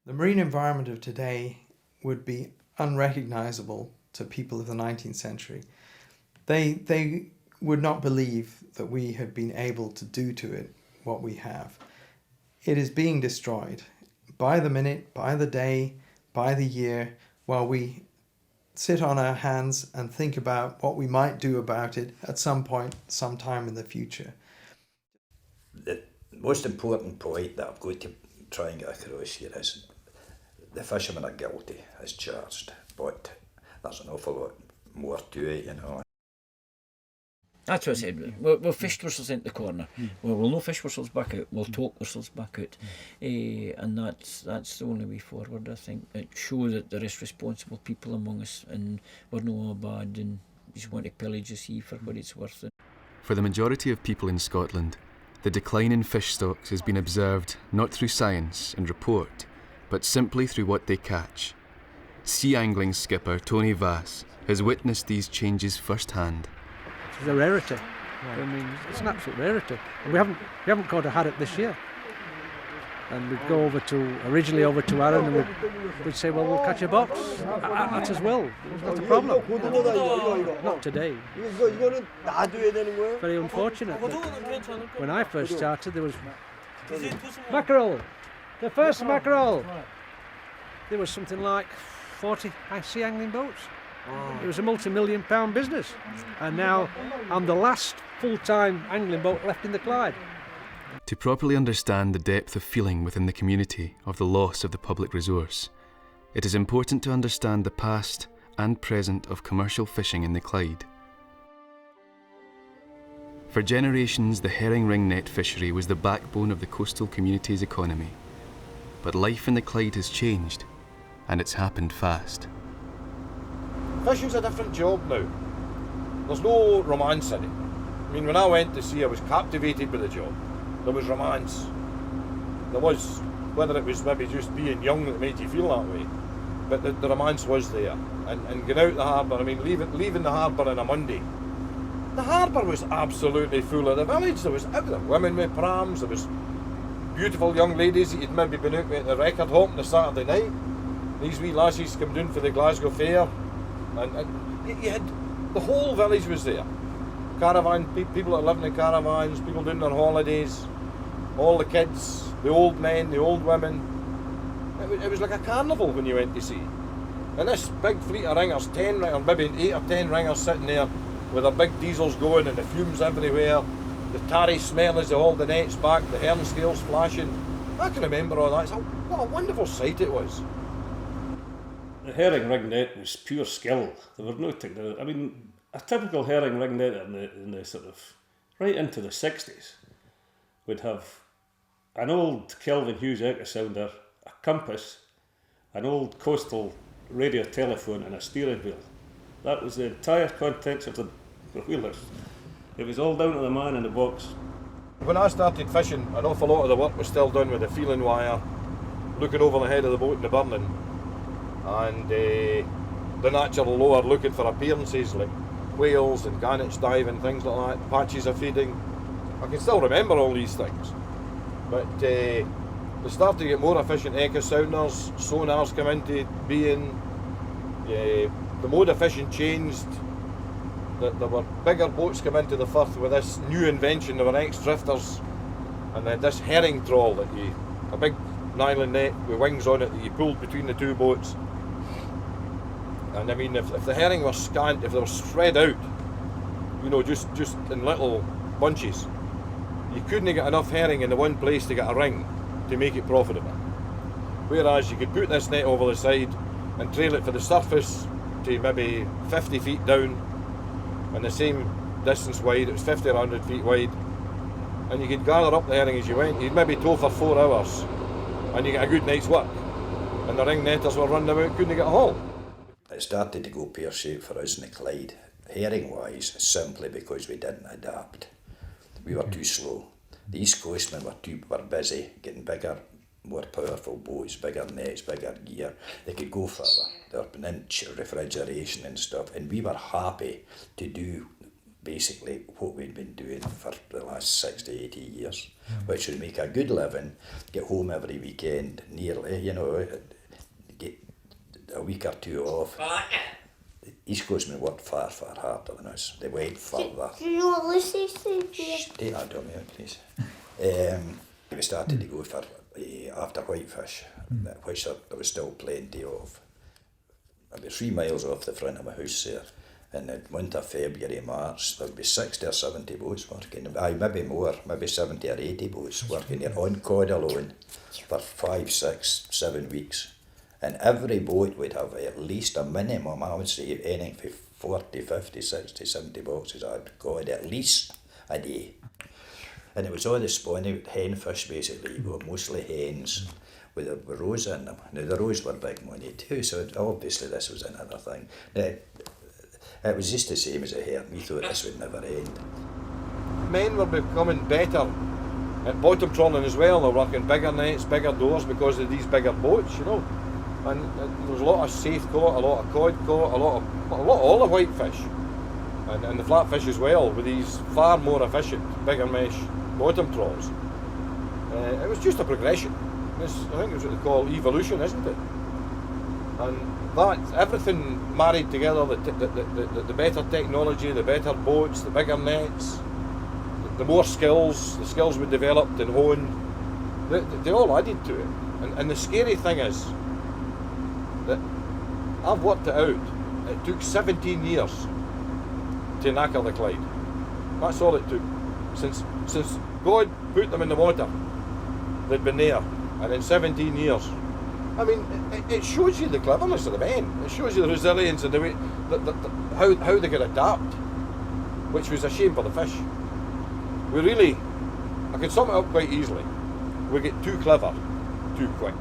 The marine environment of today would be unrecognizable to people of the 19th century. They would not believe that we have been able to do to it what we have. It is being destroyed by the minute, by the day, by the year, while we sit on our hands and think about what we might do about it at some point, sometime in the future. The most important point that I've got to try and get across here is the fishermen are guilty as charged, but there's an awful lot more to it, you know. That's what I said. We'll fish ourselves into the corner. We'll no fish ourselves back out. We'll talk ourselves back out. And that's the only way forward, I think. It shows that there is responsible people among us and we're not all bad and just want to pillage the sea for what it's worth. For the majority of people in Scotland, the decline in fish stocks has been observed not through science and report, but simply through what they catch. Sea angling skipper Tony Vass has witnessed these changes firsthand. It's a rarity. I mean, it's an absolute rarity. And we haven't caught a haddock this year. And we'd go originally over to Arran, and we'd say, well, we'll catch a box. That as well. It's not a problem. Not today. Very unfortunate. When I first started, there was mackerel. The first mackerel. There was something like 40 sea angling boats. It was a multi-million-pound business, and now I'm the last full-time angling boat left in the Clyde. To properly understand the depth of feeling within the community of the loss of the public resource, it is important to understand the past and present of commercial fishing in the Clyde. For generations, the herring ring net fishery was the backbone of the coastal community's economy. But life in the Clyde has changed, and it's happened fast. Fishing's a different job now. There's no romance in it. I mean, when I went to sea, I was captivated by the job. There was romance. There was, whether it was maybe just being young that made you feel that way, but the romance was there. And going out the harbour, I mean, leaving the harbour on a Monday, the harbour was absolutely full of the village. There was women with prams, there was beautiful young ladies that you'd maybe been out with at the record hop on a Saturday night. These wee lassies come down for the Glasgow Fair. And you had, the whole village was there. Caravan, people that lived in caravans, people doing their holidays, all the kids, the old men, the old women. It was like a carnival when you went to sea. And this big fleet of ringers, 10 or maybe 8 or 10 ringers sitting there with their big diesels going and the fumes everywhere, the tarry smell as they haul the nets back, the herring scales flashing. I can remember all that. What a wonderful sight it was. The herring ring net was pure skill. There were no technology. I mean, a typical herring ring net in the sort of right into the 60s would have an old Kelvin Hughes echo sounder, a compass, an old coastal radio telephone, and a steering wheel. That was the entire contents of the wheelers. It was all down to the man in the box. When I started fishing, an awful lot of the work was still done with the feeling wire, looking over the head of the boat in the burning, and the natural lower looking for appearances like whales and gannets diving, things like that, patches of feeding. I can still remember all these things. But they started to get more efficient echo sounders, sonars come into being, the mode of fishing changed, there were bigger boats come into the Firth with this new invention. There were ex-drifters, and then this herring trawl a big nylon net with wings on it that you pulled between the two boats. And I mean, if the herring were scant, if they were spread out, you know, just in little bunches, you couldn't get enough herring in the one place to get a ring to make it profitable. Whereas you could put this net over the side and trail it for the surface to maybe 50 feet down, and the same distance wide, it was 50 or 100 feet wide, and you could gather up the herring as you went. You'd maybe tow for 4 hours, and you get a good night's work. And the ring netters were running about, couldn't get a haul. It started to go pear-shaped for us in the Clyde, herring-wise, simply because we didn't adapt. We were too slow. The East Coastmen were busy, getting bigger, more powerful boats, bigger nets, bigger gear. They could go further. There had been inch refrigeration and stuff, and we were happy to do basically what we'd been doing for the last 60, 80 years, which would make a good living, get home every weekend, nearly, you know, get a week or two off. East Coastmen worked far, far harder than us. They went further. Do you know what Lucy said? Take that down here, please. We started to go for after whitefish, which there was still plenty of. About 3 miles off the front of my house there. In the winter, February, March, there would be 60 or 70 boats working. Maybe more, maybe 70 or 80 boats working there on cod alone for 5, 6, 7 weeks. And every boat would have at least a minimum, I would say anything for 40, 50, 60, 70 boxes of cod at least a day. And it was all the spawning hen fish basically, you got mostly hens with the roes in them. Now the roes were big money too, so obviously this was another thing. Now, it was just the same as a hare. We thought this would never end. Men were becoming better at bottom trawling as well. They're working bigger nets, bigger doors because of these bigger boats, you know. And there was a lot of safe caught, a lot of cod caught, a lot of all the whitefish, and the flatfish as well, with these far more efficient, bigger mesh bottom trawls. It was just a progression. I think it's what they call evolution, isn't it? And that everything married together, the better technology, the better boats, the bigger nets, the more skills, the skills we developed and honed, they all added to it. And the scary thing is that I've worked it out. It took 17 years to knacker the Clyde. That's all it took. Since God put them in the water, they'd been there. And in 17 years, I mean, it shows you the cleverness of the men. It shows you the resilience and the way, how they could adapt, which was a shame for the fish. We really, I can sum it up quite easily. We get too clever, too quick.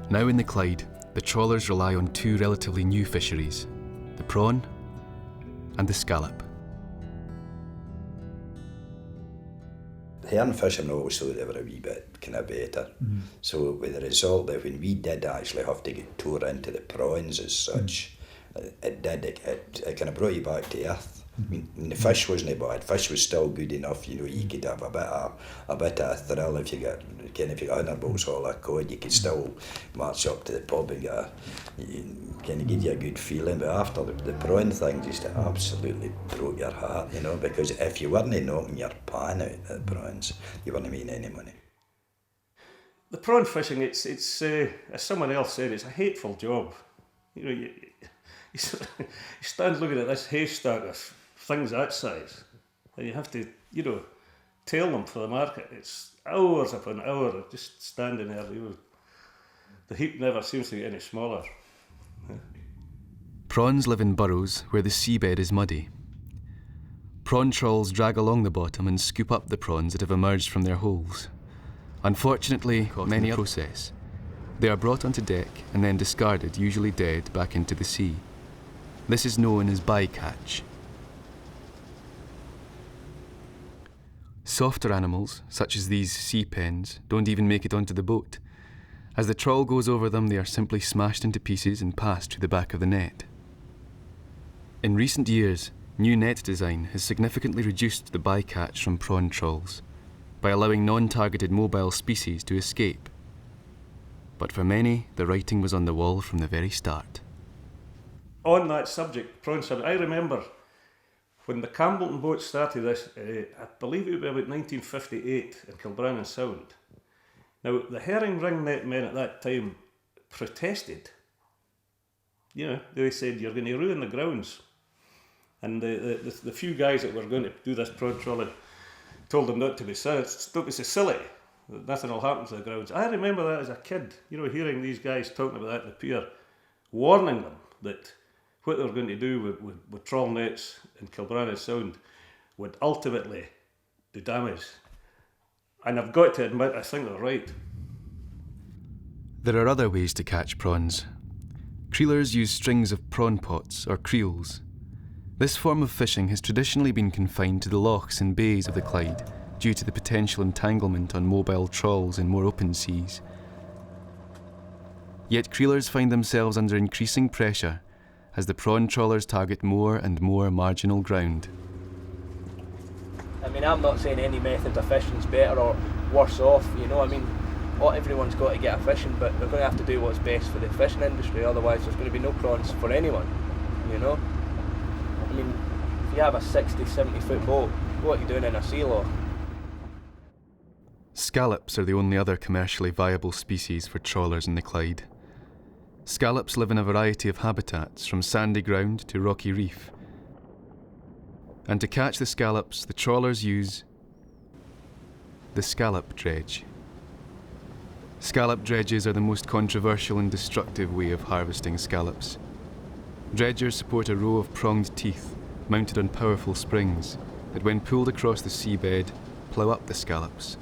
Now in the Clyde, the trawlers rely on 2 relatively new fisheries, the prawn and the scallop. Herring fishermen always thought they were a wee bit kind of better. So with the result that when we did actually have to get tore into the prawns as such, it kind of brought you back to earth. I mean, the fish wasn't bad. Fish was still good enough. You know, you could have a bit of a thrill if you got 100 balls full of cod. You could still march up to the pub and kind of give you a good feeling. But after the prawn thing, just absolutely broke your heart. You know, because if you weren't knocking your pan out at prawns, you weren't making any money. The prawn fishing, it's as someone else said, it's a hateful job. You know, you stand looking at this haystack of things that size, and you have to, you know, tail them for the market. It's hours upon hours of just standing there. You know, the heap never seems to get any smaller. Prawns live in burrows where the seabed is muddy. Prawn trawls drag along the bottom and scoop up the prawns that have emerged from their holes. Unfortunately, many are process. They are brought onto deck and then discarded, usually dead, back into the sea. This is known as bycatch. Softer animals, such as these sea pens, don't even make it onto the boat. As the trawl goes over them, they are simply smashed into pieces and passed through the back of the net. In recent years, new net design has significantly reduced the bycatch from prawn trawls by allowing non-targeted mobile species to escape. But for many, the writing was on the wall from the very start. On that subject, prawn fishing, I remember when the Campbellton boat started this, I believe it would be about 1958 in Kilbrannan Sound. Now, the herring ring net men at that time protested. You know, they said, you're going to ruin the grounds. And the few guys that were going to do this prawn trawling told them not to be so silly, that nothing will happen to the grounds. I remember that as a kid, you know, hearing these guys talking about that in the pier, warning them that what they were going to do with trawl nets in Kilbrannan Sound would ultimately do damage. And I've got to admit, I think they're right. There are other ways to catch prawns. Creelers use strings of prawn pots or creels. This form of fishing has traditionally been confined to the lochs and bays of the Clyde due to the potential entanglement on mobile trawls in more open seas. Yet creelers find themselves under increasing pressure as the prawn trawlers target more and more marginal ground. I mean, I'm not saying any method of fishing's better or worse off, you know. I mean, everyone's got to get a fishing, but they're going to have to do what's best for the fishing industry, otherwise there's going to be no prawns for anyone, you know. I mean, if you have a 60, 70 foot boat, what are you doing in a sea loch? Scallops are the only other commercially viable species for trawlers in the Clyde. Scallops live in a variety of habitats, from sandy ground to rocky reef. And to catch the scallops, the trawlers use the scallop dredge. Scallop dredges are the most controversial and destructive way of harvesting scallops. Dredgers support a row of pronged teeth mounted on powerful springs that, when pulled across the seabed, plough up the scallops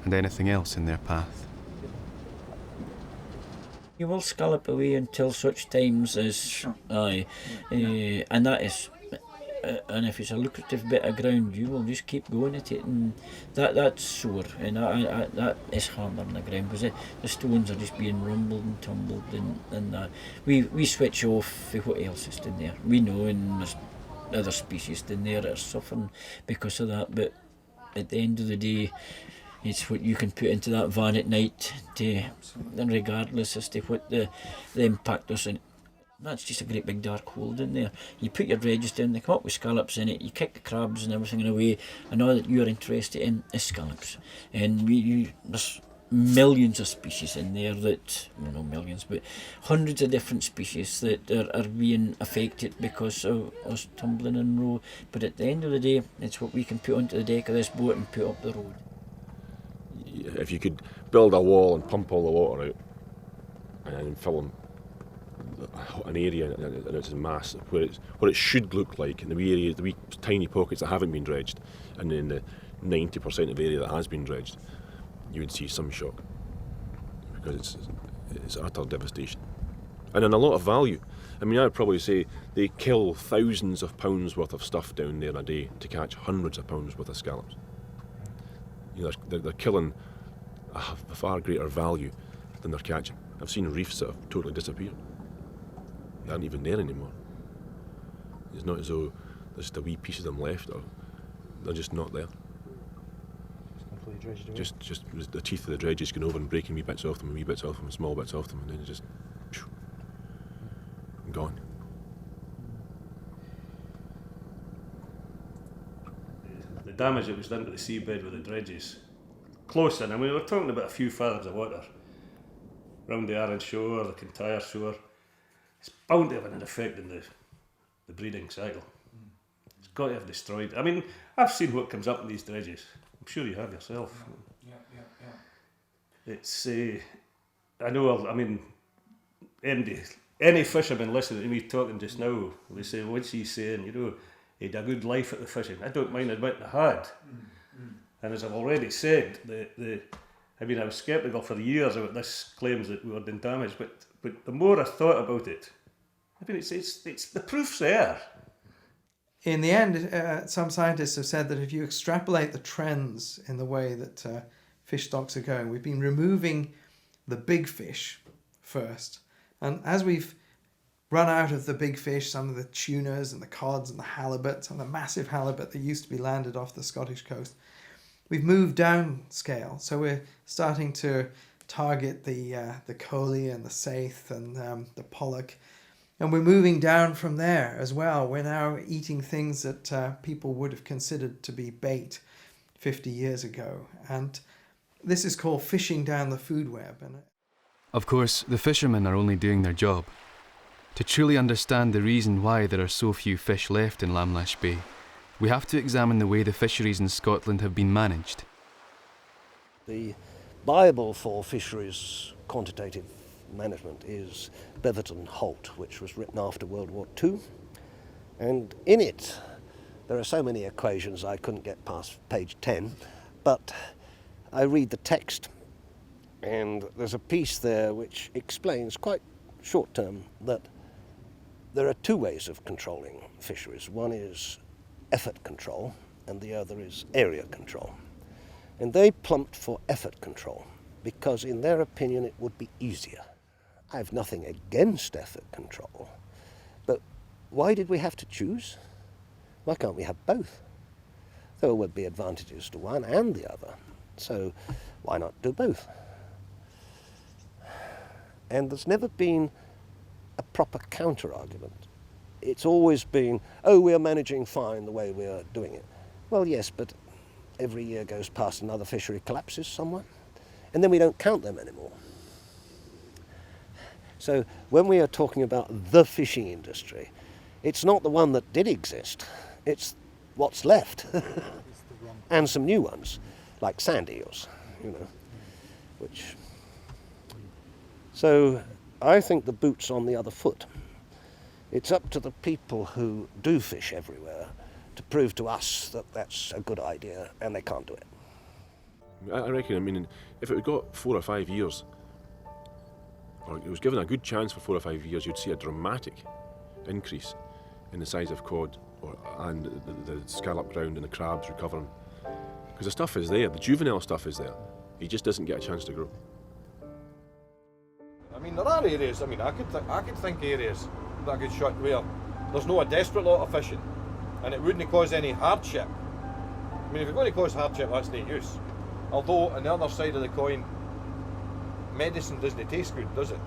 and anything else in their path. You will scallop away until such times as, and that is, and if it's a lucrative bit of ground, you will just keep going at it, and that's sore, and that is hammering the ground, because the stones are just being rumbled and tumbled, and that. We switch off for what else is in there. We know, and there's other species in there that are suffering because of that, but at the end of the day, it's what you can put into that van at night, and regardless as to what the impact is. And that's just a great big dark hole in there. You put your dredges down, they come up with scallops in it, you kick the crabs and everything away, and all that you're interested in is scallops. And there's millions of species in there that, well, not millions, but hundreds of different species that are being affected because of us tumbling in row. But at the end of the day, it's what we can put onto the deck of this boat and put up the road. If you could build a wall and pump all the water out and fill in an area in its mass where it should look like, in the wee areas, the wee tiny pockets that haven't been dredged, and in the 90% of area that has been dredged, you would see some shock, because it's utter devastation and in a lot of value. I mean, I would probably say they kill thousands of pounds worth of stuff down there a day to catch hundreds of pounds worth of scallops. You know, they're killing a far greater value than they're catching. I've seen reefs that have totally disappeared. They aren't even there anymore. It's not as though there's just a wee piece of them left, or they're just not there. Just completely dredged away. Just the teeth of the dredges going over and breaking wee bits off them, and wee bits off them, and small bits off them, and then it's just gone. The damage that was done to the seabed with the dredges, close in, I mean, we're talking about a few fathoms of water around the Arran shore, the Kintyre shore. It's bound to have an effect on the breeding cycle. It's got to have destroyed. I mean, I've seen what comes up in these dredges. I'm sure you have yourself. Yeah. It's, I know, I mean, any fisherman listening to me talking just now, they say, what's he saying? You know, he had a good life at the fishing. I don't mind admitting I had. And as I've already said, I mean, I was sceptical for years about this claims that we were doing damage, but the more I thought about it, I mean, it's the proof's there. In the end, some scientists have said that if you extrapolate the trends in the way that fish stocks are going, we've been removing the big fish first. And as we've run out of the big fish, some of the tunas and the cods and the halibut, some of the massive halibut that used to be landed off the Scottish coast, we've moved down scale. So we're starting to target the coley and the saithe and the pollock. And we're moving down from there as well. We're now eating things that people would have considered to be bait 50 years ago. And this is called fishing down the food web. Of course, the fishermen are only doing their job. To truly understand the reason why there are so few fish left in Lamlash Bay, we have to examine the way the fisheries in Scotland have been managed. The Bible for fisheries quantitative management is Beaverton Holt, which was written after World War II. And in it, there are so many equations I couldn't get past page 10, but I read the text, and there's a piece there which explains quite short term that there are two ways of controlling fisheries. One is effort control, and the other is area control. And they plumped for effort control because, in their opinion, it would be easier. I have nothing against effort control, but why did we have to choose? Why can't we have both? there would be advantages to one and the other. So why not do both? And there's never been a proper counter-argument. It's always been, oh, we're managing fine the way we're doing it. Well, yes, but every year goes past, another fishery collapses somewhere, and then we don't count them anymore. So when we are talking about the fishing industry, it's not the one that did exist, it's what's left. And some new ones, like sand eels, you know, which... So I think the boot's on the other foot. It's up to the people who do fish everywhere to prove to us that that's a good idea, and they can't do it. I reckon, I mean, if it had got 4 or 5 years, or it was given a good chance for 4 or 5 years, you'd see a dramatic increase in the size of cod and the scallop ground and the crabs recovering. Because the stuff is there, the juvenile stuff is there. He just doesn't get a chance to grow. I mean, there are areas, I mean, I could think areas that I could shut where there's no a desperate lot of fishing and it wouldn't cause any hardship. I mean, if it's going to cause hardship, that's no use. Although, on the other side of the coin, medicine doesn't taste good, does it?